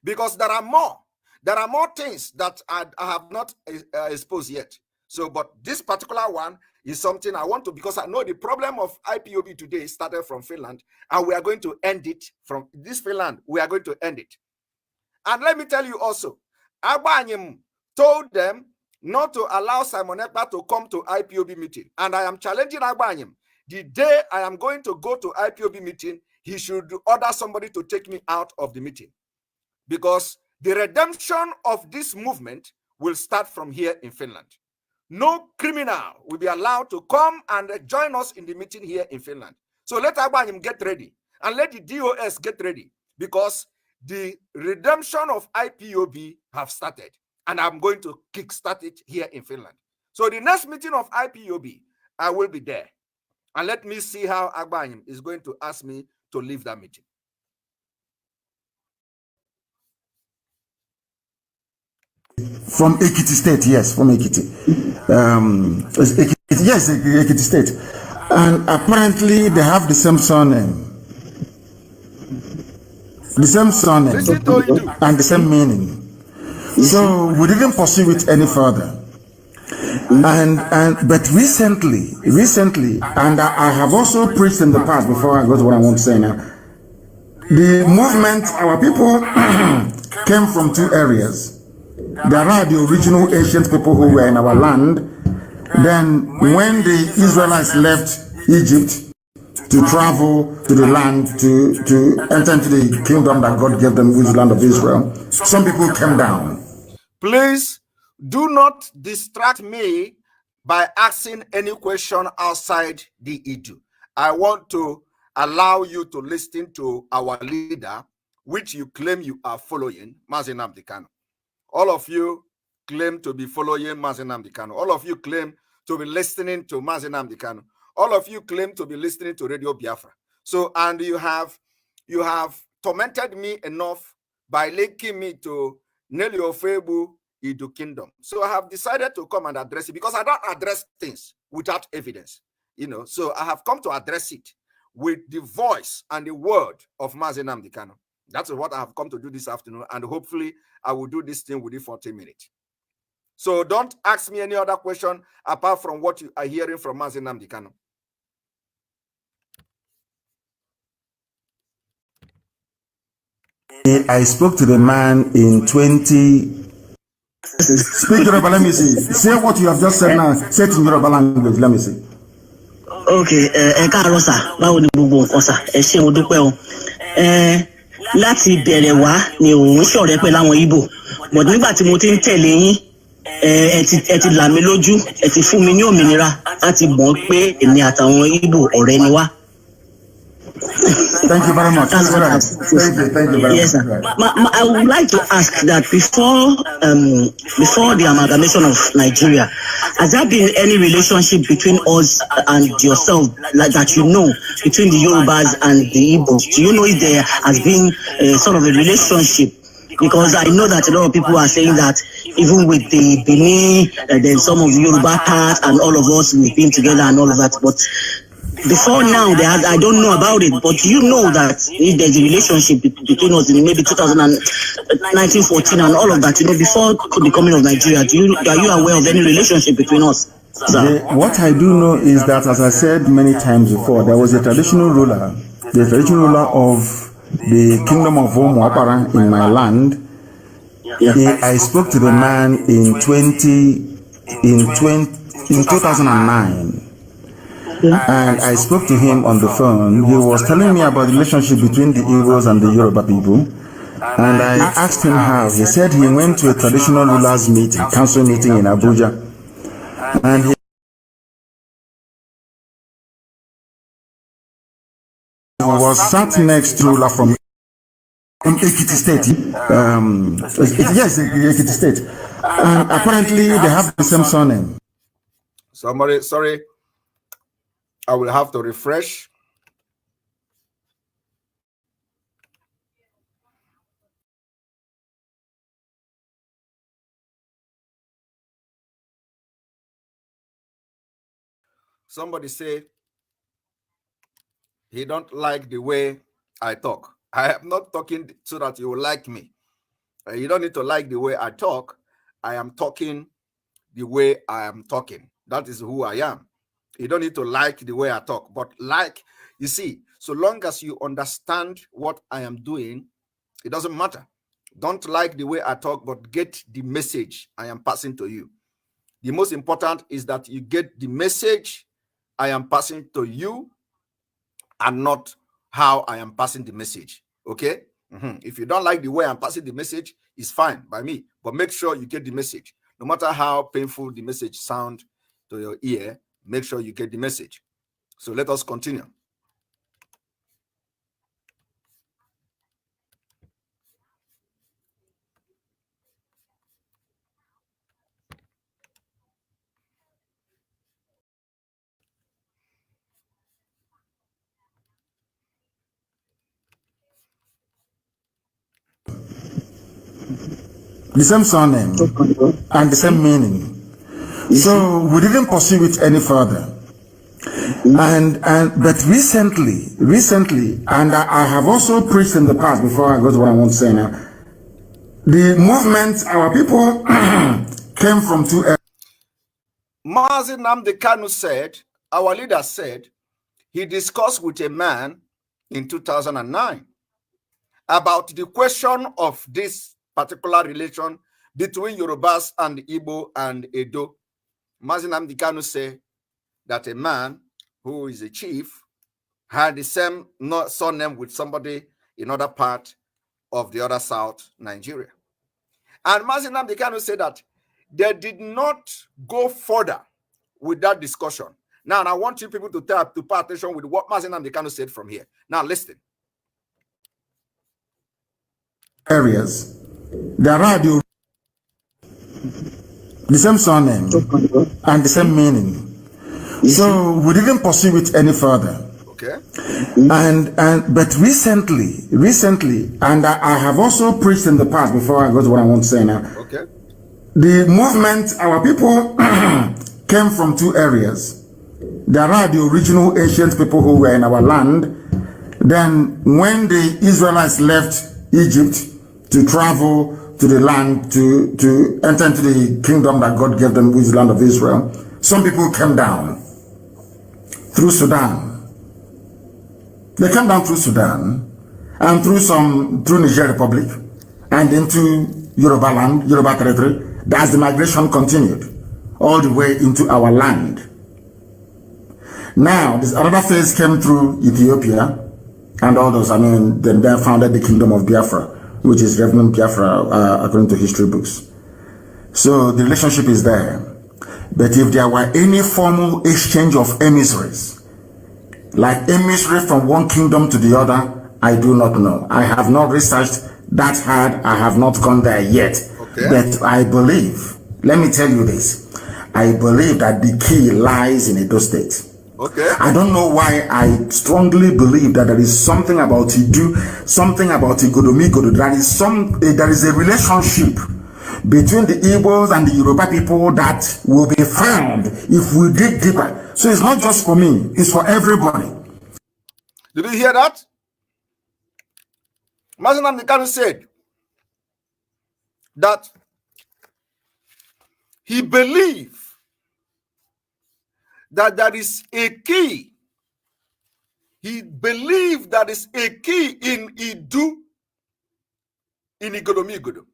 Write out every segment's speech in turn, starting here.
because there are more things that I have not exposed yet. So, but this particular one is something I want to, because I know the problem of IPOB today started from Finland, and we are going to end it from this Finland. We are going to end it. And let me tell you also, Agbanyim told them not to allow Simon Ekpa to come to IPOB meeting. And I am challenging Agbanyim. The day I am going to go to IPOB meeting, he should order somebody to take me out of the meeting. Because the redemption of this movement will start from here in Finland. No criminal will be allowed to come and join us in the meeting here in Finland. So let Agbanyim get ready, and let the DOS get ready, because the redemption of IPOB have started, and I'm going to kickstart it here in Finland. So the next meeting of IPOB, I will be there. And let me see how Agbanyim is going to ask me to leave that meeting. From Ekiti State, yes, from Ekiti. Yes, Ekiti State. And apparently they have the same surname. The same surname and the same meaning. So we didn't pursue it any further. But recently, and I have also preached in the past before I go to what I want to say now. The movement, our people came from two areas. There are the original ancient people who were in our land. Then when the Israelites left Egypt to travel to the land, to enter into the kingdom that God gave them, which is the land of Israel, some people came down. Please do not distract me by asking any question outside the Idu. I want to allow you to listen to our leader, which you claim you are following, Mazi Nnamdi Kanu. All of you claim to be following Mazi Nnamdi Kanu. All of you claim to be listening to Mazi Nnamdi Kanu. All of you claim to be listening to Radio Biafra. So, and you have tormented me enough by linking me to Nelly Ofebu Idu Kingdom. So I have decided to come and address it, because I don't address things without evidence. So I have come to address it with the voice and the word of Mazi Nnamdi Kanu. That's what I have come to do this afternoon, and hopefully I will do this thing within 40 minutes. So don't ask me any other question apart from what you are hearing from Mazi Nnamdi Kanu. I spoke to the man in 20. Speak Yoruba, let me see. Say what you have just said now. Say it in Yoruba language, let me see. Okay, káàárọ̀ sà, báwo ni gbogbo nǹkan sà? Ẹ ṣé mo dúpẹ́ o. Láti bẹ̀rẹ̀ wá ni òun ṣọ̀rẹ́ pẹ̀lú àwọn Ìgbò. But nígbà tí mo ti ń tẹ̀lé yín, ẹ ti là mí lójú, ẹ ti fún mi ní òmìnira láti mọ̀ pé èmi àtàwọn Ìgbò ọ̀rẹ́ ni wá. Thank you very much. Thank you very much. Yes, sir. I would like to ask that before the amalgamation of Nigeria, has there been any relationship between us and yourself, like that between the Yorubas and the Igbos? Do you know if there has been sort of a relationship? Because I know that a lot of people are saying that even with the Benin, then some of the Yoruba parts and all of us, we've been together and all of that, but before now, I don't know about it, but you know that if there's a relationship between us in maybe 1914 and all of that, before the coming of Nigeria, are you aware of any relationship between us? What I do know is that, as I said many times before, there was a traditional ruler, the traditional ruler of the kingdom of Omuapara in my land. I spoke to the man in 2009. And I spoke to him on the phone. He was telling me about the relationship between the Igbos and the Yoruba people. And I asked him how. He said he went to a traditional rulers meeting, council meeting in Abuja. And he was sat next to ruler from Ekiti State. Yes, Ekiti State. And apparently they have the same surname. Sorry. I will have to refresh. Somebody say he don't like the way I talk. I am not talking so that you will like me. You don't need to like the way I talk. I am talking the way I am talking. That is who I am. You don't need to like the way I talk, but like, you see, so long as you understand what I am doing, it doesn't matter. Don't like the way I talk, but get the message I am passing to you. The most important is that you get the message I am passing to you and not how I am passing the message. Okay? If you don't like the way I'm passing the message, it's fine by me. But make sure you get the message. No matter how painful the message sounds to your ear, make sure you get the message. So let us continue. The same surname and the same meaning. So we didn't pursue it any further. But recently, and I have also preached in the past before I go to what I want to say now, the movement, our people came from two areas. Mazi Nnamdi Kanu said, our leader said, he discussed with a man in 2009 about the question of this particular relation between Yorubas and Igbo and Edo. Mazi Nnamdi Kanu said that a man who is a chief had the same surname with somebody in other part of the other South Nigeria. And Mazi Nnamdi Kanu said that they did not go further with that discussion. Now, and I want you people to pay attention with what Mazi Nnamdi Kanu said from here. Now, listen. Areas. There are the same surname and the same meaning. So we didn't pursue it any further. Okay. But recently, and I have also preached in the past before I go to what I want to say now. Okay. The movement, our people came from two areas. There are the original ancient people who were in our land. Then when the Israelites left Egypt to travel to the land, to enter into the kingdom that God gave them, which is the land of Israel, some people came down through Sudan. They came down through Sudan and through Niger Republic and into Yoruba land, Yoruba territory. As the migration continued all the way into our land. Now, this other phase came through Ethiopia and all those. I mean, then they founded the kingdom of Biafra, which is Reverend Biafra, according to history books. So the relationship is there. But if there were any formal exchange of emissaries, like emissary from one kingdom to the other, I do not know. I have not researched that hard. I have not gone there yet. Okay. But I believe, let me tell you this, I believe that the key lies in Edo State. Okay. I don't know why I strongly believe that there is something about Idu, something about Igodomigodo. There is a relationship between the Igbos and the Yoruba people that will be found if we dig deeper. So it's not just for me, it's for everybody. Did you hear that? Mazi Nnamdi Kanu said that he believed that there is a key. He believed that is a key in Idu, in Igodomigodo.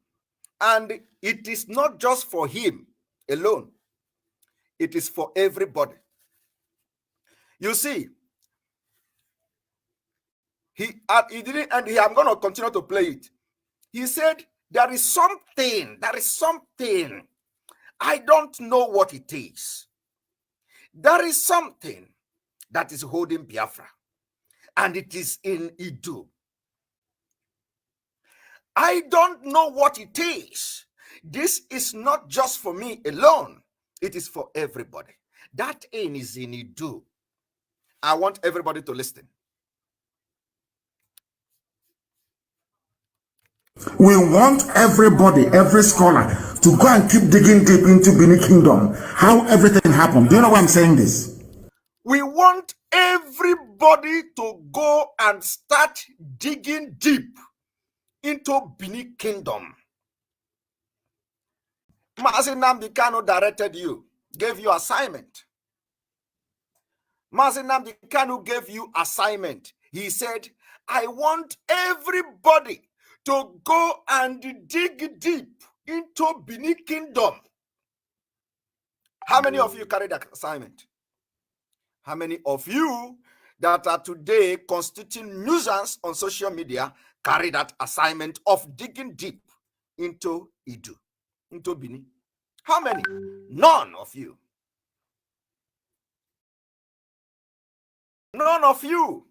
And it is not just for him alone. It is for everybody. You see, he didn't, and I'm going to continue to play it. He said, there is something, I don't know what it is. There is something that is holding Biafra, and it is in Idu. I don't know what it is. This is not just for me alone. It is for everybody. That aim is in Idu. I want everybody to listen. We want everybody, every scholar, to go and keep digging deep into Benin Kingdom, how everything happened. Do you know why I'm saying this? We want everybody to go and start digging deep into Benin Kingdom. Mazi Nnamdi Kanu directed you, gave you assignment. Mazi Nnamdi Kanu gave you assignment. He said, I want everybody to go and dig deep into Benin Kingdom. How many of you carried that assignment? How many of you that are today constituting nuisance on social media carry that assignment of digging deep into Idu, into Benin? How many? None of you. None of you.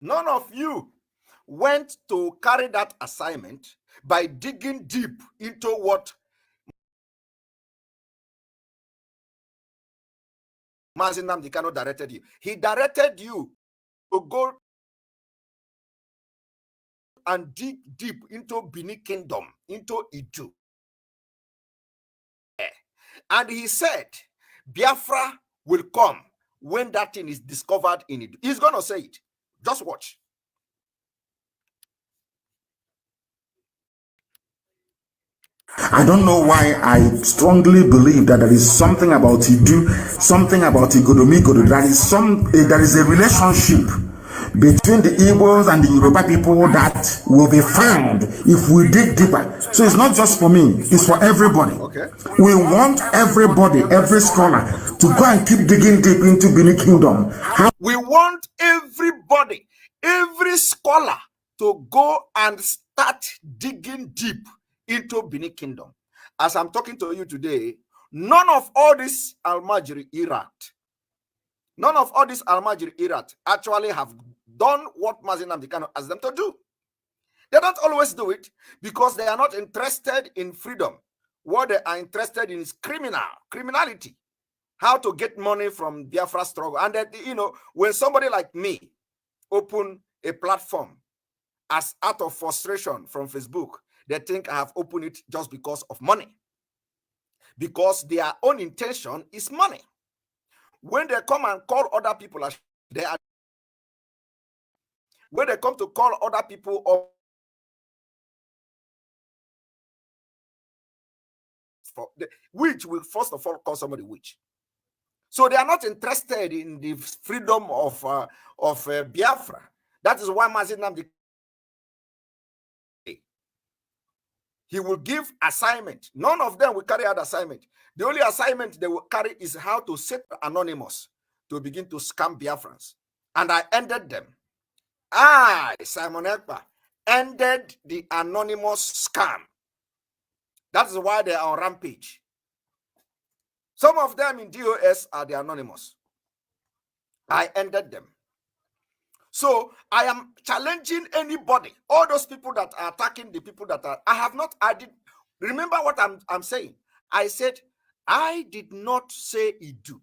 None of you went to carry that assignment by digging deep into what Mazi Nnamdi Kanu directed you. He directed you to go and dig deep into Benin Kingdom, into Idu. And he said, Biafra will come when that thing is discovered in Idu. He's going to say it. Just watch. I don't know why I strongly believe that there is something about Idu, something about Igodomigodo. There is a relationship between the Igbos and the Yoruba people that will be found if we dig deeper. So it's not just for me, it's for everybody. Okay. We want everybody, every scholar, to go and keep digging deep into Benin Kingdom. We want everybody, every scholar to go and start digging deep into Benin Kingdom. As I'm talking to you today, none of all this Almajiri Irat, none of all this Almajiri Irat actually have done what Mazi Nnamdi Kanu asked them to do. They don't always do it because they are not interested in freedom. What they are interested in is criminality, how to get money from Biafra struggle. And that, you know, when somebody like me open a platform as out of frustration from Facebook, they think I have opened it just because of money. Because their own intention is money. When they come and call other people, they are. When they come to call other people up, which will first of all call somebody witch. So they are not interested in the freedom of Biafra. That is why Mazi Nnamdi, he will give assignment. None of them will carry out assignment. The only assignment they will carry is how to set anonymous to begin to scam Biafrans. And I ended them. I, Simon Ekpa, ended the anonymous scam. That is why they are on rampage. Some of them in DOS are the anonymous. I ended them. So I am challenging anybody, all those people that are attacking the people that are, I did, remember what I'm saying. I said, I did not say Idu.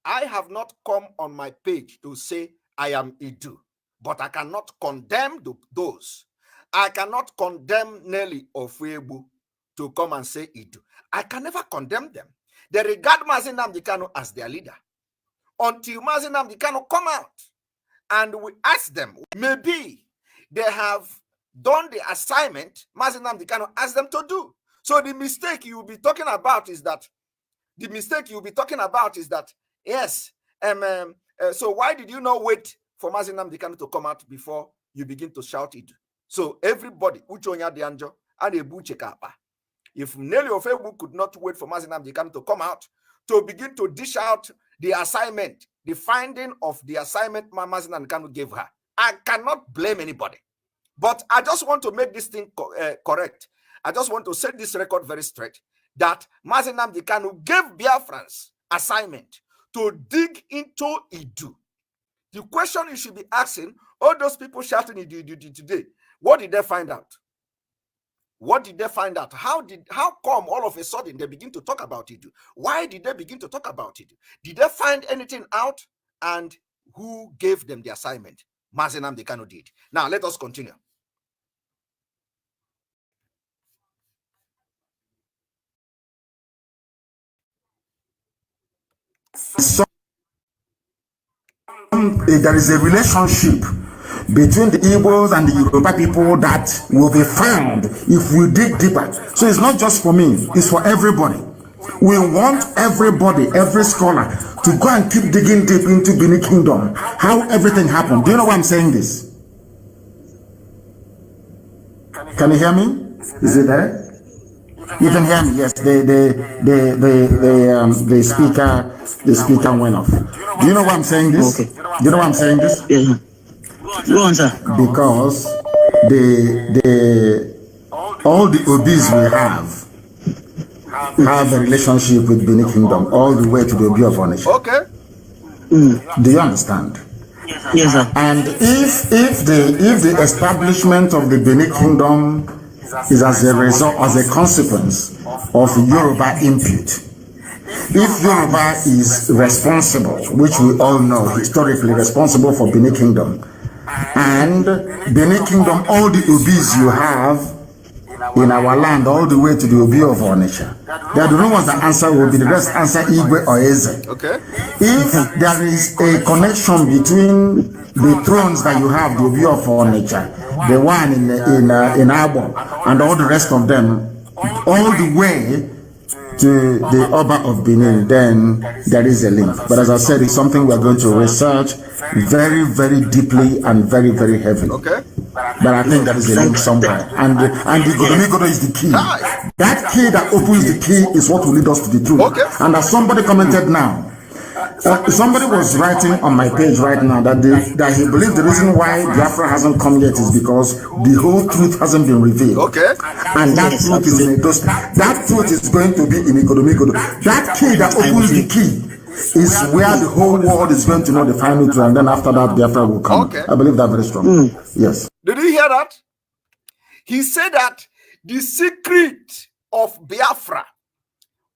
I have not come on my page to say I am Idu, but I cannot condemn those. I cannot condemn Nelly or Fuebu to come and say Idu. I can never condemn them. They regard Mazi Nnamdi Kanu as their leader. Until Mazi Nnamdi Kanu come out and we ask them, maybe they have done the assignment Mazi Nnamdi Kanu asked them to do. So the mistake you'll be talking about is that, yes, so why did you not wait for Mazi Nnamdi Kanu to come out before you begin to shout it? So everybody, Uchonya Dianjo, and Ebu Chekapa. If Nelly Ofebu could not wait for Mazi Nnamdi Kanu to come out to begin to dish out the assignment, the finding of the assignment Mazi Nnamdi Kanu gave her, I cannot blame anybody. But I just want to make this thing correct. I just want to set this record very straight that Mazi Nnamdi Kanu gave Biafrans assignment to dig into Idu. The question you should be asking, all those people shouting Idu today, what did they find out? What did they find out? How come all of a sudden they begin to talk about it? Why did they begin to talk about it? Did they find anything out? And who gave them the assignment? Mazi Nnamdi Kanu did. Now let us continue. There is a relationship between the Igbos and the Yoruba people that will be found if we dig deeper. So it's not just for me, it's for everybody. We want everybody, every scholar, to go and keep digging deep into Benin Kingdom, how everything happened. Do you know why I'm saying this? Can you hear me? Is it there? You can hear me. Yes. The speaker went off. Do you know why I'm saying this? Okay. Do you know why I'm saying this? Yeah. Go on, sir. Because all the obis we have a relationship with Benin Kingdom all the way to the Obi of Onitsha. Okay. Do you understand? Yes, sir. And if the establishment of the Benin Kingdom is as a result, as a consequence of Yoruba input, if Yoruba is responsible, which we all know historically responsible for Benin Kingdom, and Benin Kingdom, all the obis you have in our land, all the way to the Obi of Onitsha, they are the ones that answer will be the best answer Igwe or Eze. Okay. If there is a connection between the thrones that you have, the Obi of Onitsha, the one in Abo, and all the rest of them, all the way to the Oba of Benin, then there is a link. But as I said, it's something we are going to research very, very deeply and very, very heavily. Okay. But I think there is a link somewhere. And the Godomigodo is the key. That key that opens the key is what will lead us to the truth. Okay. And as somebody commented now, somebody was writing on my page right now that he believes the reason why Biafra hasn't come yet is because the whole truth hasn't been revealed. Okay. And that truth is in Edo. That truth is going to be in Godomigodo. That key that opens the key is where the whole world is going to know the final truth, and then after that Biafra will come. Okay. I believe that very strongly. Yes. Did you hear that? He said that the secret of Biafra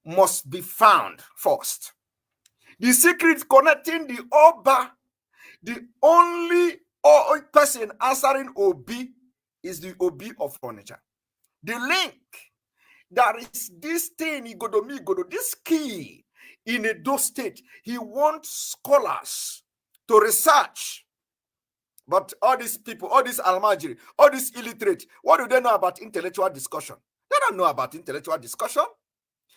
must be found first. The secret connecting the Oba, the only person answering Obi is the Obi of Onitsha. The link, there is this thing, Igodomigodo, this key in Edo State. He wants scholars to research. But all these people, all these Almajiri, all these illiterate, what do they know about intellectual discussion? They don't know about intellectual discussion.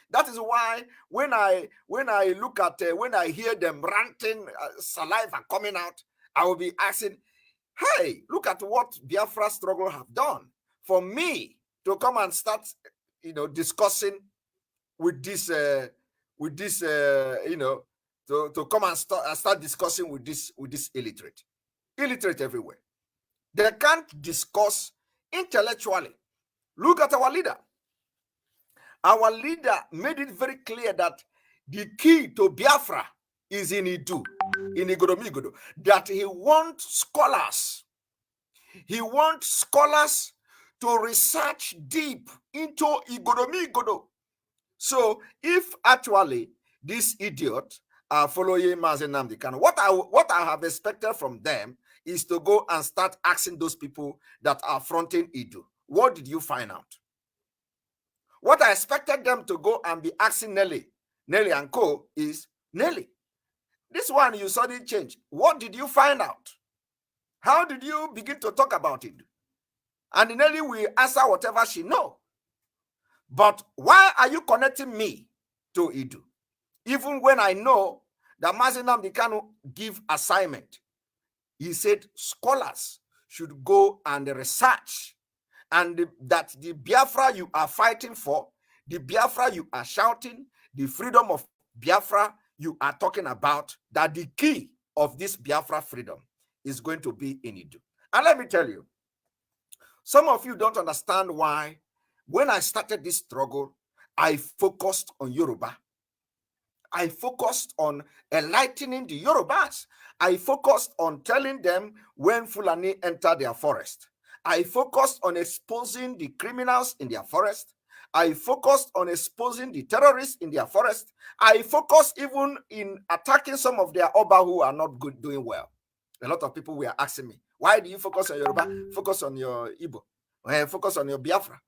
That is why when I look at, when I hear them ranting, saliva coming out, I will be asking, hey, look at what Biafra struggle have done. For me to come and start, discussing with this, to come and start discussing with this illiterate everywhere. They can't discuss intellectually. Look at our leader. Our leader made it very clear that the key to Biafra is in Idu, in Igodomigodo, that he wants scholars. He wants scholars to research deep into Igodomigodo. So if actually this idiot are following Mazi Nnamdi Kanu, what I have expected from them is to go and start asking those people that are fronting Idu, what did you find out? What I expected them to go and be asking Nelly and co is, Nelly, this one you suddenly change. What did you find out? How did you begin to talk about it? And Nelly will answer whatever she knows. But why are you connecting me to Idu? Even when I know that Mazi Nnamdi Kanu give assignment, he said scholars should go and research, and that the Biafra you are fighting for, the Biafra you are shouting, the freedom of Biafra you are talking about, that the key of this Biafra freedom is going to be in Idu. And let me tell you, some of you don't understand why when I started this struggle, I focused on Yoruba. I focused on enlightening the Yorubas. I focused on telling them when Fulani enter their forest. I focused on exposing the criminals in their forest. I focused on exposing the terrorists in their forest. I focused even in attacking some of their Oba who are not doing well. A lot of people were asking me, why do you focus on Yoruba? Focus on your Igbo. Focus on your Biafra.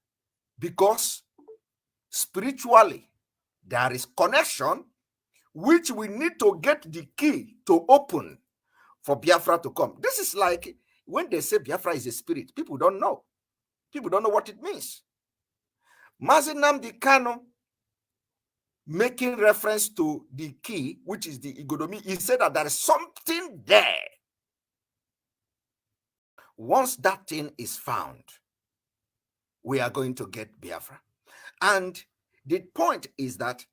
Because spiritually, there is connection which we need to get the key to open for Biafra to come. This is like when they say Biafra is a spirit, people don't know. People don't know what it means. Mazi Nnamdi Kanu, making reference to the key, which is the Igodomi, he said that there is something there. Once that thing is found, we are going to get Biafra. And the point is that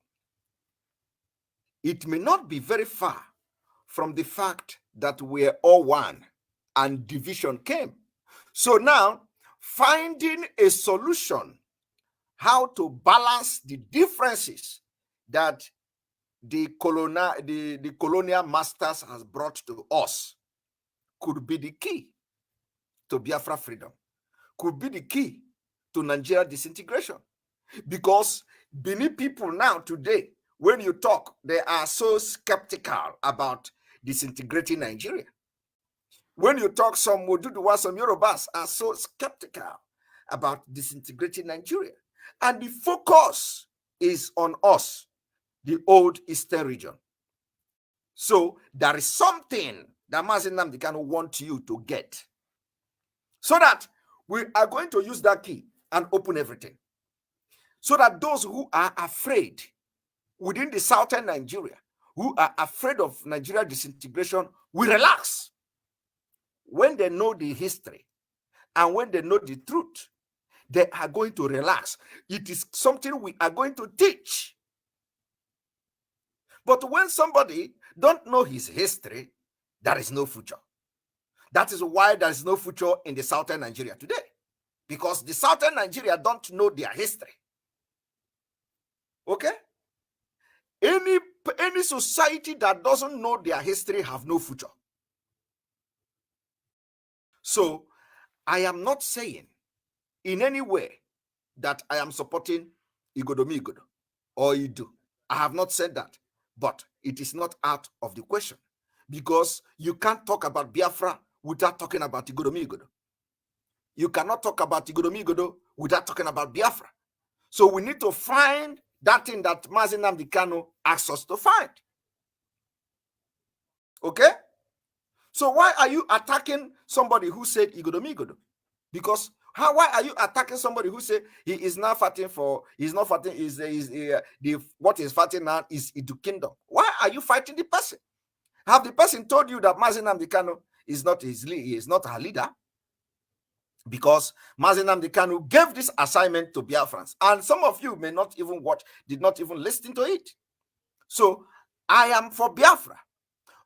it may not be very far from the fact that we're all one and division came. So now, finding a solution, how to balance the differences that the colonial masters has brought to us, could be the key to Biafra freedom, could be the key to Nigeria disintegration. Because Benin people now today, when you talk, they are so skeptical about disintegrating Nigeria. When you talk, some Moduduwa, some Yorubas are so skeptical about disintegrating Nigeria. And the focus is on us, the old Eastern region. So there is something that Mazi Nnamdi Kanu wants you to get, so that we are going to use that key and open everything. So that those who are afraid within the southern Nigeria, who are afraid of Nigeria disintegration, will relax. When they know the history and when they know the truth, they are going to relax. It is something we are going to teach. But when somebody don't know his history, there is no future. That is why there is no future in the southern Nigeria today, because the southern Nigeria don't know their history. Okay? Any society that doesn't know their history have no future. So I am not saying in any way that I am supporting Igodomi Igodo or Idu. I have not said that, but it is not out of the question, because you can't talk about Biafra without talking about Igodomi Igodo. You cannot talk about Igodomi Igodo without talking about Biafra. So we need to find that thing that Mazi Nnamdi Kanu asked us to find. Okay? So why are you attacking somebody who said Igodomi Igodo? Because why are you attacking somebody who said he is now fighting for, he's not fighting, what he's fighting now is Idu Kingdom? Why are you fighting the person? Have the person told you that Mazi Nnamdi Kanu is not her leader? Because Mazi Nnamdi Kanu gave this assignment to Biafrans, and some of you may not even watch, did not even listen to it. So I am for Biafra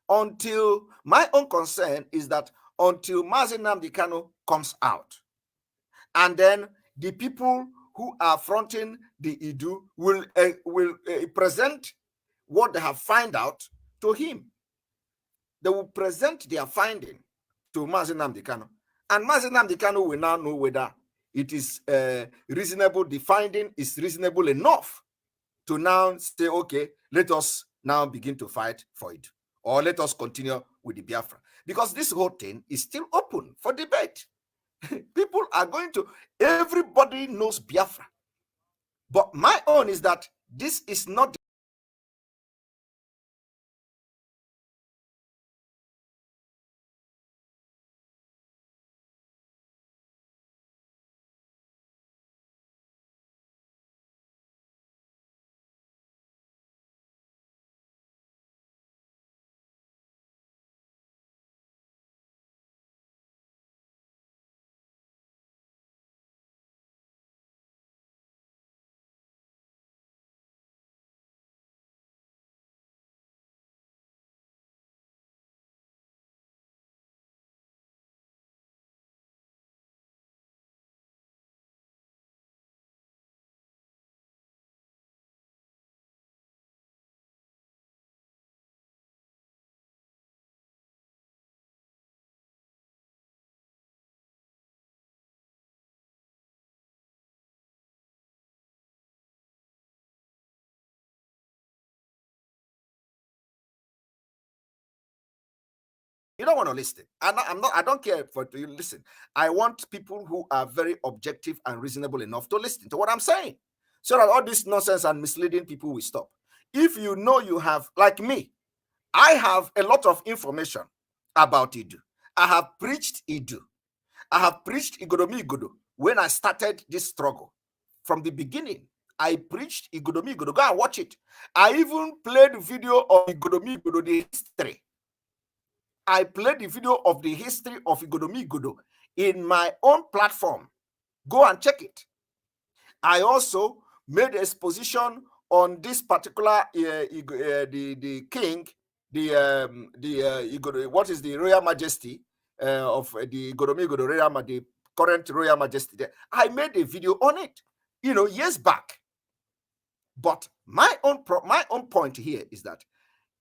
until my own concern is that until Mazi Nnamdi Kanu comes out, and then the people who are fronting the Idu will present what they have found out to him. They will present their finding to Mazi Nnamdi Kanu, and Mazi Nnamdi Kanu will now know whether it is reasonable, the finding is reasonable enough to now say, okay, let us now begin to fight for it, or let us continue with the Biafra. Because this whole thing is still open for debate. People are going to, everybody knows Biafra. But my own is that this is not you don't want to listen. I don't care for you listen. I want people who are very objective and reasonable enough to listen to what I'm saying, so that all this nonsense and misleading people will stop. If you know you have, like me, I have a lot of information about Idu. I have preached Idu. I have preached Igodomi Igodo when I started this struggle. From the beginning, I preached Igodomi Igodo. Go and watch it. I even played video of Igodomi Igodo, the history. I played the video of the history of Igodomi Igodo in my own platform. Go and check it. I also made exposition on this particular the king, what is the Royal Majesty of the Igodomi Igodo Royal, the current Royal Majesty there. I made a video on it, years back. But my own point here is that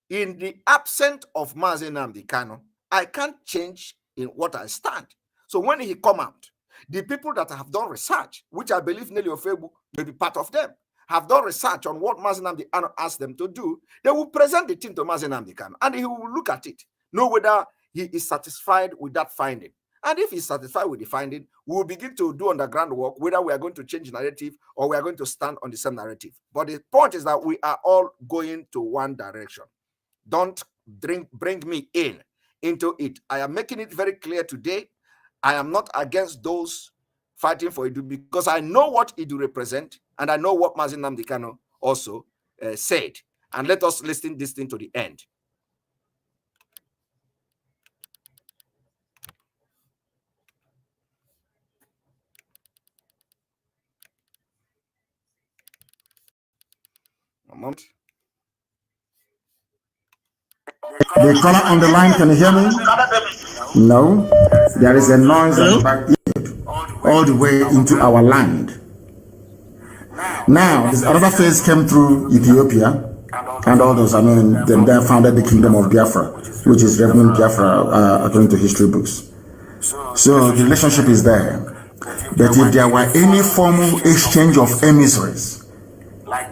in the absence of Mazi Nnamdi Kanu, I can't change in what I stand. So when he come out, the people that have done research, which I believe Nelly Ofebu may be part of them, have done research on what Mazi Nnamdi Kanu asked them to do, they will present the thing to Mazi Nnamdi Kanu, and he will look at it, know whether he is satisfied with that finding. And if he's satisfied with the finding, we will begin to do underground work, whether we are going to change narrative or we are going to stand on the same narrative. But the point is that we are all going to one direction. Don't bring me into it. I am making it very clear today. I am not against those fighting for Idu because I know what Idu represent and I know what Mazi Nnamdi Kanu also said. And let us listen this thing to the end. A moment. The caller on the line, can you hear me? No. There is a noise at the back all the way into our land. Now, this other phase came through Ethiopia and all those, then they founded the Kingdom of Biafra, which is Reverend Biafra according to history books. So the relationship is there. But if there were any formal exchange of emissaries,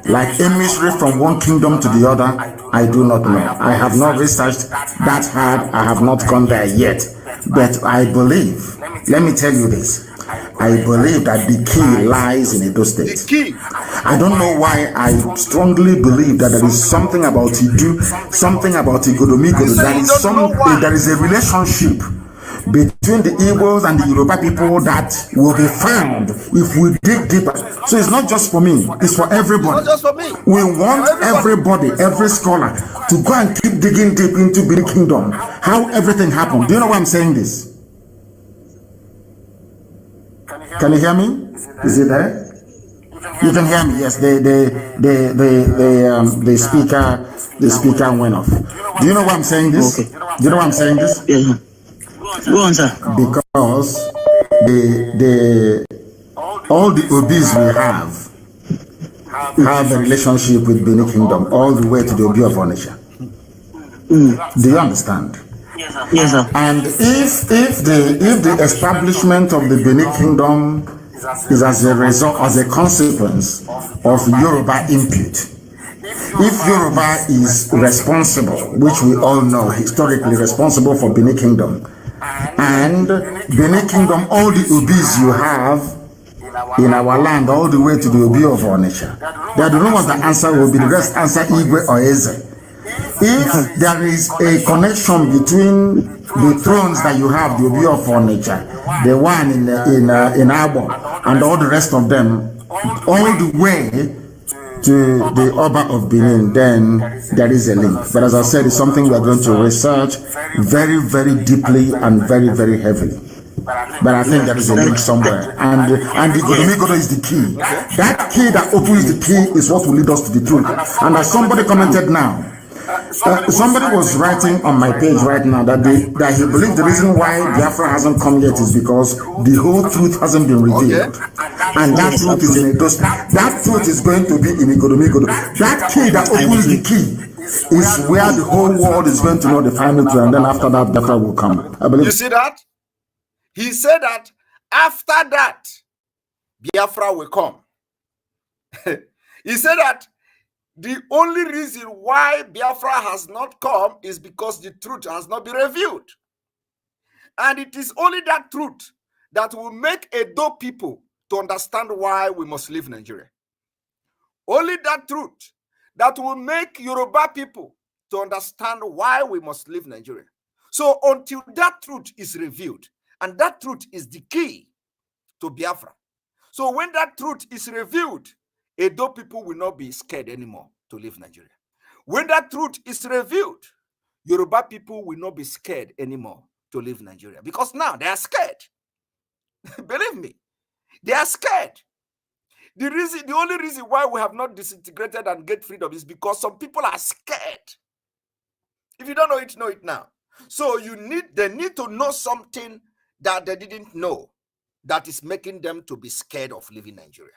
like emissary from one kingdom to the other, I do not know. I have not researched that hard. I have not gone there yet. But I believe, let me tell you this, I believe that the key lies in Edo State. The key. I don't know why I strongly believe that there is something about Idu, something about Igodomi Igodo, there is a relationship between the Igbos and the Yoruba people that will be found if we dig deeper. So it's not just for me, it's for everybody. It's not just for me. We want everybody, every scholar, to go and keep digging deep into the kingdom, how everything happened. Do you know why I'm saying this? Can you hear me? Is it there? You can hear me. Yes, the speaker went off. Do you know why I'm saying this? Okay. Do you know why I'm saying this? Yeah. Go on, sir. Because all the Obis we have a relationship with Benin Kingdom all the way to the Obi of Onitsha. Do you understand? Yes, sir. And if the establishment of the Benin Kingdom is as a result, as a consequence of Yoruba input, if Yoruba is responsible, which we all know historically responsible for Benin Kingdom, and Benin Kingdom, all the Obis you have in our land, all the way to the Obi of Onitsha, they don't know what the answer will be. The rest answer Igwe or Eze. If there is a connection between the thrones that you have, the Obi of Onitsha, the one in Abo, and all the rest of them, all the way to the Oba of Benin, then there is a link. But as I said, it's something we are going to research very, very deeply and very, very heavily. But I think there is a link somewhere. And the Igodomi is the key. That key that opens the key is what will lead us to the truth. And as somebody commented now, somebody was writing on my page right now that he believes the reason why Biafra hasn't come yet is because the whole truth hasn't been revealed. And that truth is in Edo State. That truth is going to be in Igodomi. That key that opens the key is where the whole world is going to know the final truth, and then after that, Biafra will come. I believe. You see that? He said that after that, Biafra will come. He said that the only reason why Biafra has not come is because the truth has not been revealed. And it is only that truth that will make Edo people to understand why we must leave Nigeria. Only that truth that will make Yoruba people to understand why we must leave Nigeria. So until that truth is revealed, and that truth is the key to Biafra. So when that truth is revealed, Edo people will not be scared anymore to leave Nigeria. When that truth is revealed, Yoruba people will not be scared anymore to leave Nigeria, because now they are scared. Believe me, they are scared. The only reason why we have not disintegrated and get freedom is because some people are scared. If you don't know it now. So they need to know something that they didn't know that is making them to be scared of leaving Nigeria.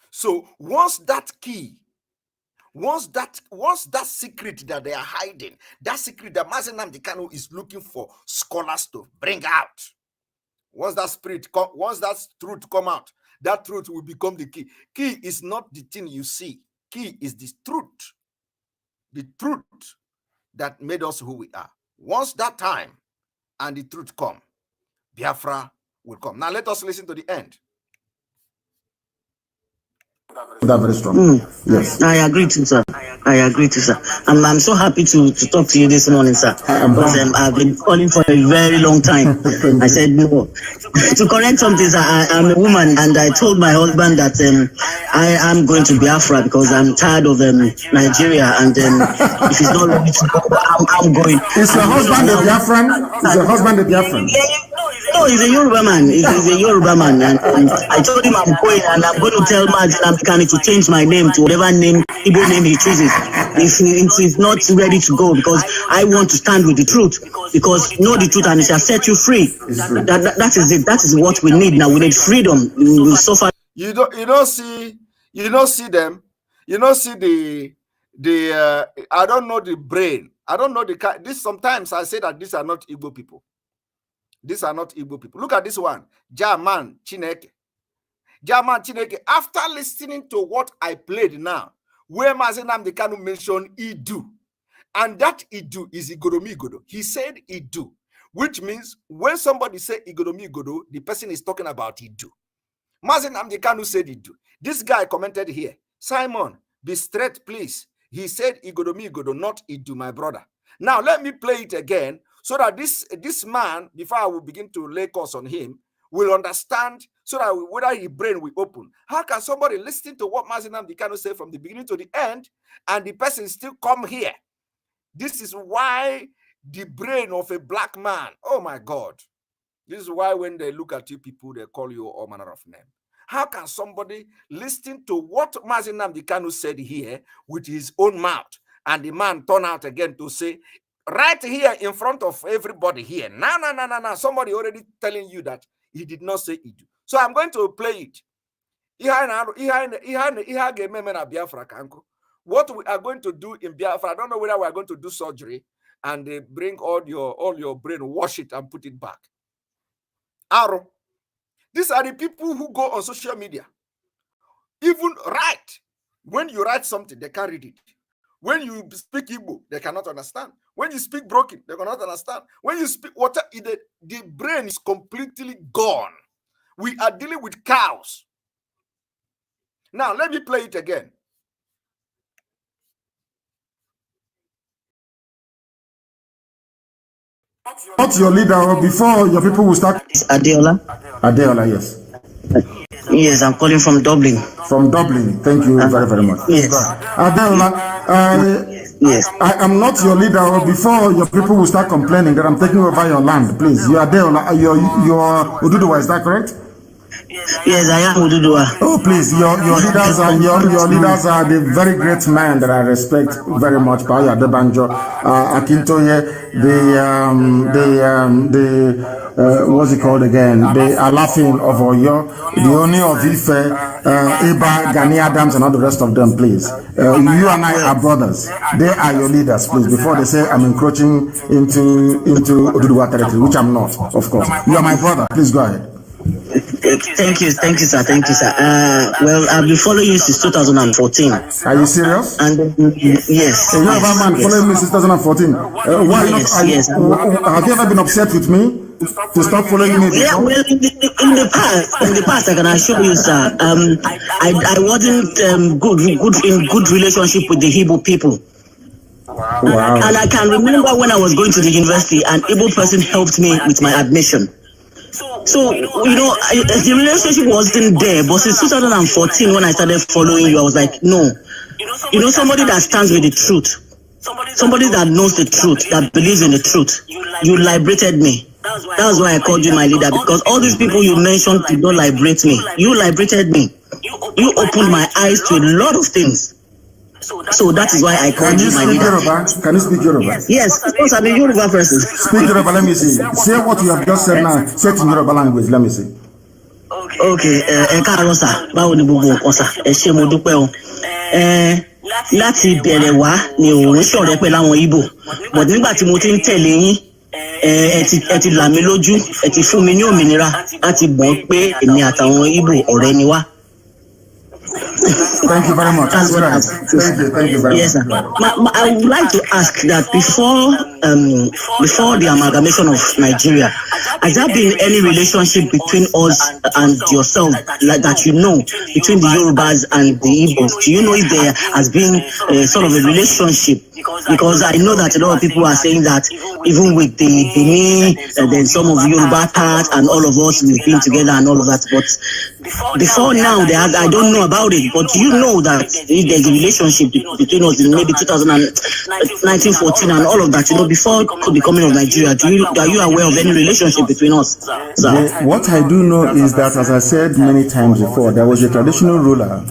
So once that secret that they are hiding, that secret that Mazi Nnamdi Kanu is looking for scholars to bring out, once that truth come out, that truth will become the key. Key is not the thing you see. Key is the truth. The truth that made us who we are. Once that time and the truth come, Biafra will come. Now let us listen to the end. That very strong. Yes. I agree to, sir. I'm so happy to talk to you this morning, sir. Because I've been calling for a very long time. I said no. To correct something, sir, I'm a woman, and I told my husband that I am going to Biafra because I'm tired of Nigeria, and if he's not ready to go, I'm going. Is your husband a Biafran? Is your husband a Biafran? No, he's a Yoruba man. He's a Yoruba man, and I told him I'm going, and I'm going to tell Mazi Nnamdi Kanu to change my name to whatever name, Igbo name he chooses. If he's not ready to go, because I want to stand with the truth, because know the truth and it shall set you free. That is it. That is what we need now. We need freedom. We suffer. You don't see them. You don't see the I don't know the brain. I don't know this. Sometimes I say that these are not Igbo people. These are not Igbo people. Look at this one. Jaman Chineke. After listening to what I played now, where Mazi Nnamdi Kanu mentioned Idu, and that Idu is Igoromi Igodo. He said Idu, which means when somebody say Igoromi Igodo, the person is talking about Idu. Mazi Nnamdi Kanu said Idu. This guy commented here, Simon, be straight, please. He said Igoromi Igodo, not Idu, my brother. Now let me play it again, so that this man, before I will begin to lay course on him, will understand, so that whether his brain will open. How can somebody listen to what Mazi Nnamdi Kanu say from the beginning to the end, and the person still come here? This is why the brain of a black man, oh my God. This is why when they look at you people, they call you all manner of names. How can somebody listen to what Mazi Nnamdi Kanu said here with his own mouth, and the man turn out again to say, right here in front of everybody here, no, somebody already telling you that he did not say Idu. So I'm going to play it. What we are going to do in Biafra, I don't know whether we are going to do surgery and they bring all your brain, wash it and put it back. Aro. These are the people who go on social media. Even write. When you write something, they can't read it. When you speak Igbo, they cannot understand. When you speak broken, they cannot understand. When you speak water, the brain is completely gone. We are dealing with cows. Now, let me play it again. What's your leader before your people will start? Adeola. Adeola, yes. Yes, I'm calling from Dublin. From Dublin. Thank you very, very much. Yes. Adeola, yes. I am not your leader before your people will start complaining that I'm taking over your land. Please, you are Adeola. You're Oduduwa, is that correct? Yes, I am Oduduwa. Oh, please, your leaders are the very great man that I respect very much. Paola Adebanjo, Akintoye, what's it called again? The Alafin of Oyo, the Oni of Ife, Iba, Gani Adams, and all the rest of them, please. You and I are brothers. They are your leaders, please. Before they say I'm encroaching into Oduduwa territory, which I'm not, of course. You are my brother. Please go ahead. Thank you, sir. Well, I've been following you since 2014. Are you serious? And yes. You have a man following me since 2014. Why yes, have you ever been upset with me to stop following me? Yeah, well, in the past, I can assure you, sir. I wasn't in good relationship with the Igbo people. Wow. And I can remember when I was going to the university, an Igbo person helped me with my admission. So, the relationship wasn't there, but since 2014, when I started following you, I was like, no. Somebody that stands with the truth, somebody that knows the truth, that believes in the truth. You liberated me. That's why I called you my leader, because all these people you mentioned did not liberate me. You liberated me. You opened my eyes to a lot of things. So that is why I called you my leader. Can you speak Yoruba? Yes, of course, I'm a Yoruba person. Speak Yoruba, let me see. Say what you have just said now. Say it in Yoruba language, let me see. Okay, káàárọ̀ sà, báwo ni gbogbo nǹkan sà? Ẹ ṣé mo dúpẹ́ o. Láti bẹ̀rẹ̀ wá ni òun ṣọ̀rẹ́ pẹ̀lú àwọn Ìgbò. But nígbà tí mo ti ń tẹ̀lé yín, ẹ ti là mí lójú, ẹ ti fún mi ní òmìnira láti mọ̀ pé èmi àtàwọn Ìgbò ọ̀rẹ́ ni wá. Thank you very much. That's right. Thank you very much. Yes, sir. I would like to ask that before the amalgamation of Nigeria, has there been any relationship between us and yourself, like that between the Yorubas and the Igbos? Do you know if there has been sort of a relationship? Because I know that a lot of people are saying that even with the Benin, then some of the Yoruba part and all of us, we've been together and all of that. But before now, I don't know about it. But do you know that if there's a relationship between us in maybe 1914 and all of that, before the becoming of Nigeria, are you aware of any relationship between us? What I do know is that, as I said many times before, there was a traditional ruler, of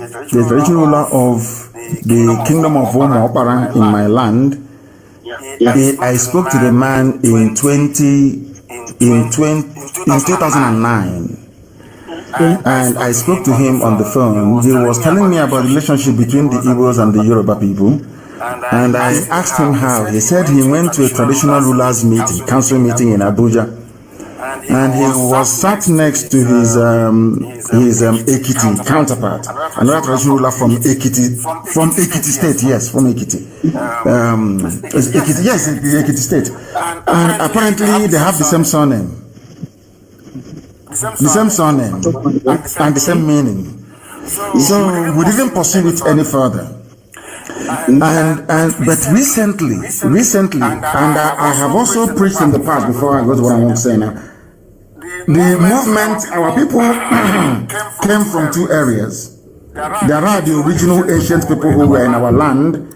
the kingdom of Omo Opara in my land. I spoke to the man in 2009. And I spoke to him on the phone. He was telling me about the relationship between the Igbos and the Yoruba people. And I asked him how. He said he went to a traditional rulers meeting, council meeting in Abuja. And he was sat next to his Ekiti counterpart, another traditional ruler from Ekiti State, yes, from Ekiti. The Ekiti State. And apparently they have the same surname. The same surname and the same meaning. So we didn't pursue it any further. But recently, and I have also preached in the past before I go to what I want to say now. The movement, our people came from two areas. There are the original ancient people who were in our land.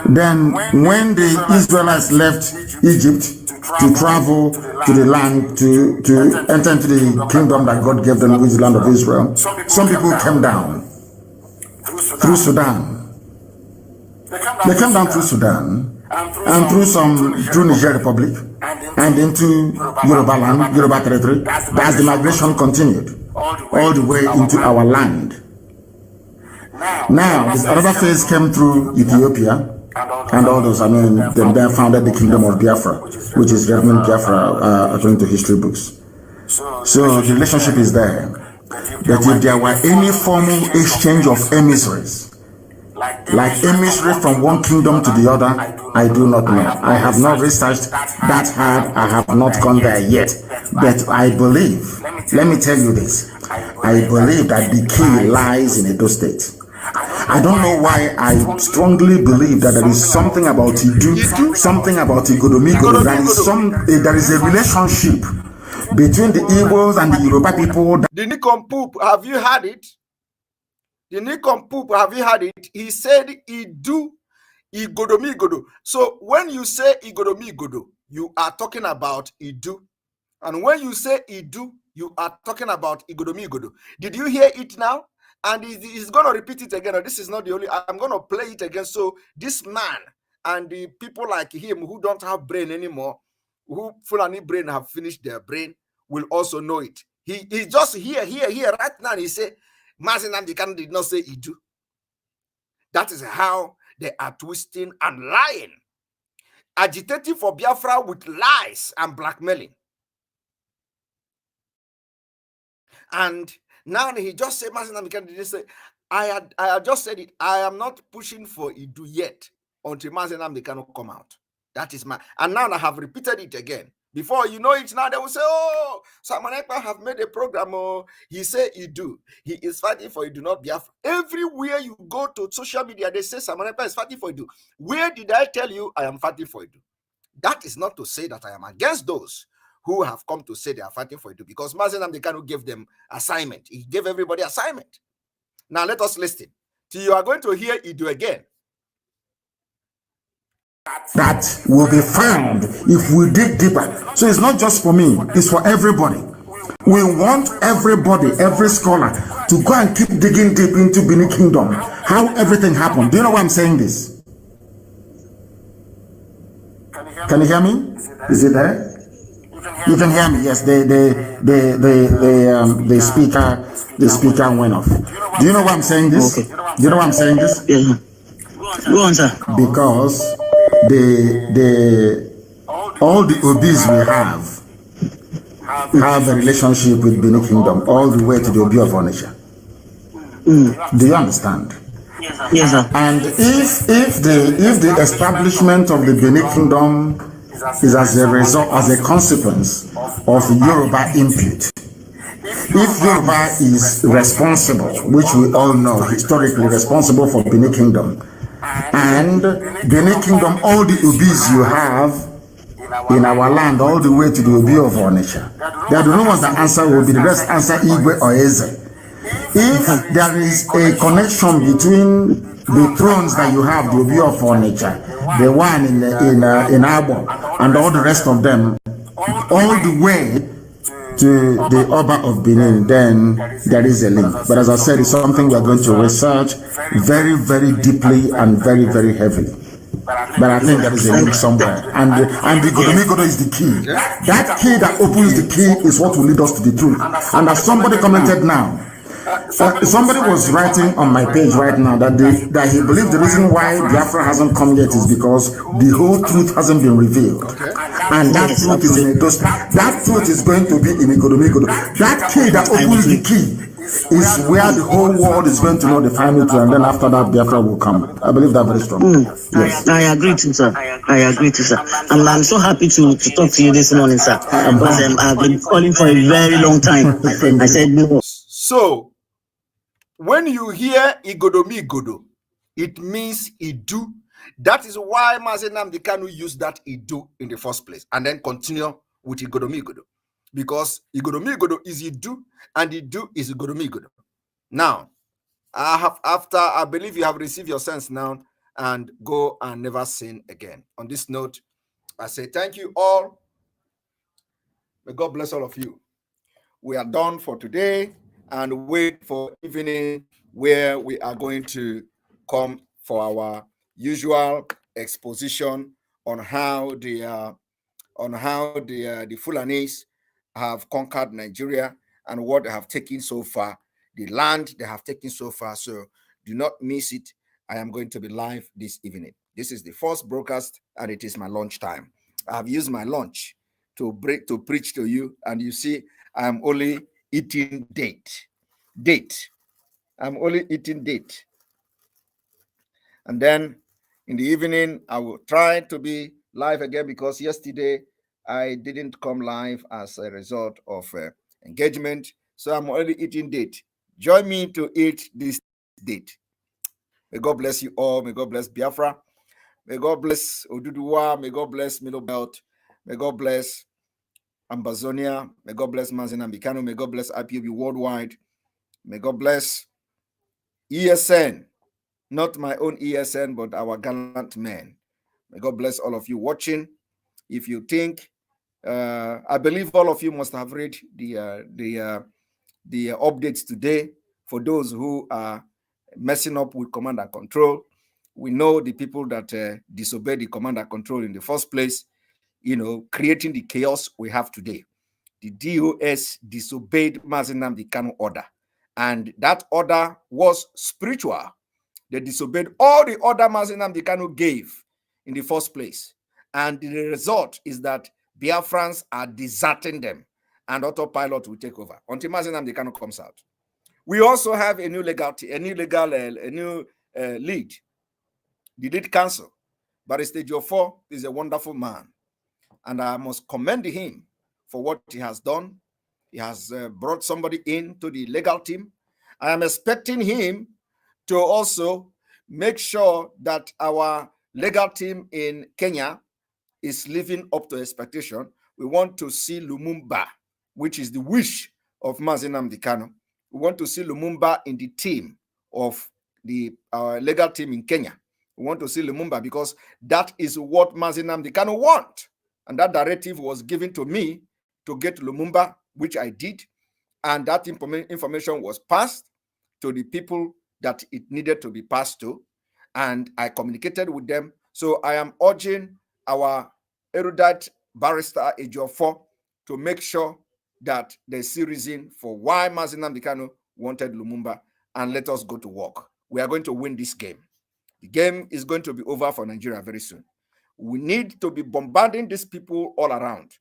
Then when the Israelites left Egypt to travel to the land, to enter into the kingdom that God gave them, which is the land of Israel, some people came down through Sudan. They came down through Sudan and through Niger Republic and into Yoruba land, Yoruba territory. As the migration continued all the way into our land. Now, this other phase came through Ethiopia and all those. Then they founded the kingdom of Biafra, which is Reverend Biafra according to history books. So the relationship is there. But if there were any formal exchange of emissaries, like emissary from one kingdom to the other, I do not know. I have not researched that hard. I have not gone there yet. But I believe, let me tell you this, I believe that the key lies in Edo State. I don't know why I strongly believe that there is something about Idu, something about Igodomigo, there is a relationship between the Igbos and the Yoruba people. The Nikompoop, have you heard it? The Nikompoop, have you heard it? He said Idu, Igodomigodo. So when you say Igodomigodo, you are talking about Idu. And when you say Idu, you are talking about Igodomigodo. Did you hear it now? And he's going to repeat it again. This is not the only, I'm going to play it again. So this man and the people like him who don't have brain anymore, who Fulani brain have finished their brain, will also know it. He just here, right now, he say, Mazi Nnamdi Kanu did not say Idu. That is how they are twisting and lying. Agitating for Biafra with lies and blackmailing. And now he just said, Mazi Nnamdi Kanu didn't say, I had just said it. I am not pushing for Idu yet until Mazi Nnamdi Kanu come out. That is and now I have repeated it again. Before you know it now, they will say, oh, Simon Ekpa have made a program. Oh, he say he do. He is fighting for you, do not Biafra. Everywhere you go to social media, they say Simon Ekpa is fighting for you. Where did I tell you I am fighting for you? That is not to say that I am against those who have come to say they are fighting for you, because Mazen Amdekanu gave them assignment. He gave everybody assignment. Now let us listen. Till you are going to hear Idu again. That will be found if we dig deeper. So it's not just for me, it's for everybody. We want everybody, every scholar, to go and keep digging deep into Benin Kingdom, how everything happened. Do you know why I'm saying this? Can you hear me? Is it there? You can hear me. Yes, the speaker went off. Do you know why I'm saying this? Okay. Do you know why I'm saying this? Yeah. Go on, sir. Because all the obis we have a relationship with Benin Kingdom all the way to the Obi of Onitsha. Do you understand? Yes, sir. And if the establishment of the Benin Kingdom is as a result, as a consequence of Yoruba input, if Yoruba is responsible, which we all know historically responsible for Benin Kingdom, and Benin Kingdom, all the obis you have in our land, all the way to the Obi of Onitsha, they don't know what the answer will be. The best answer, Igwe or Eze. If there is a connection between the thrones that you have, the Obi of Onitsha, the one in Abo, and all the rest of them, all the way to the Oba of Benin, then there is a link. But as I said, it's something we are going to research very, very deeply and very, very heavily. But I think there is a link somewhere. And the Godomigodo is the key. That key that opens the key is what will lead us to the truth. And as somebody commented now, somebody was writing on my page right now that he believes the reason why Biafra hasn't come yet is because the whole truth hasn't been revealed. And that truth is in Edo. That truth is going to be in Igodomigodo. That key that opens the key is where the whole world is going to know the final truth, and then after that Biafra will come. I believe that very strongly. Yes. I agree to, sir. I agree to, sir. I'm so happy to talk to you this morning, sir. Because I've been calling for a very long time. I said no. So, when you hear Igodomigodo, it means Idu. That is why Mazen Amdekanu used that Idu in the first place, and then continue with Igodomigodo. Because Igodomigodo is Idu, and Idu is Igodomigodo. Now, I believe you have received your sense now, and go and never sin again. On this note, I say thank you all. May God bless all of you. We are done for today, and wait for evening where we are going to come for our usual exposition on how the Fulanis have conquered Nigeria and what they have taken so far, the land they have taken so far. So do not miss it. I am going to be live this evening. This is the first broadcast, and it is my lunch time. I have used my lunch to preach to you, and you see I'm only eating date. I'm only eating date. And then in the evening, I will try to be live again, because yesterday I didn't come live as a result of engagement. So I'm already eating date. Join me to eat this date. May God bless you all. May God bless Biafra. May God bless Oduduwa. May God bless Middle Belt. May God bless Ambazonia. May God bless Mazen Amdekanu. May God bless IPOB Worldwide. May God bless ESN. Not my own ESN, but our gallant men. May God bless all of you watching. If you think, I believe all of you must have read the updates today. For those who are messing up with command and control, we know the people that disobeyed the command and control in the first place, creating the chaos we have today. The DOS disobeyed Mazen Amdekanu order, and that order was spiritual. They disobeyed all the order Mazen Amdekanu gave in the first place. And the result is that Biafrans are deserting them, and autopilot will take over until Mazen Amdekanu comes out. We also have a new lead, the lead counsel. Barrister Joe is a wonderful man. and I must commend him for what he has done. He has brought somebody into the legal team. I am expecting him to also make sure that our legal team in Kenya is living up to expectation. We want to see Lumumba, which is the wish of Mazi Nnamdi Kanu. We want to see Lumumba in the team of the legal team in Kenya. We want to see Lumumba because that is what Mazi Nnamdi Kanu want. And that directive was given to me to get Lumumba, which I did. And that information was passed to the people that it needed to be passed to. And I communicated with them. So I am urging our erudite barrister Ejiofor to make sure that there's a reason for why Mazi Nnamdi Kanu wanted Lumumba, and let us go to work. We are going to win this game. The game is going to be over for Nigeria very soon. We need to be bombarding these people all around,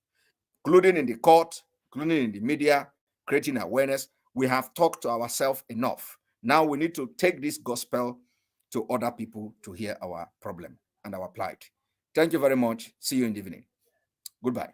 including in the court, including in the media, creating awareness. We have talked to ourselves enough. Now we need to take this gospel to other people to hear our problem and our plight. Thank you very much. See you in the evening. Goodbye.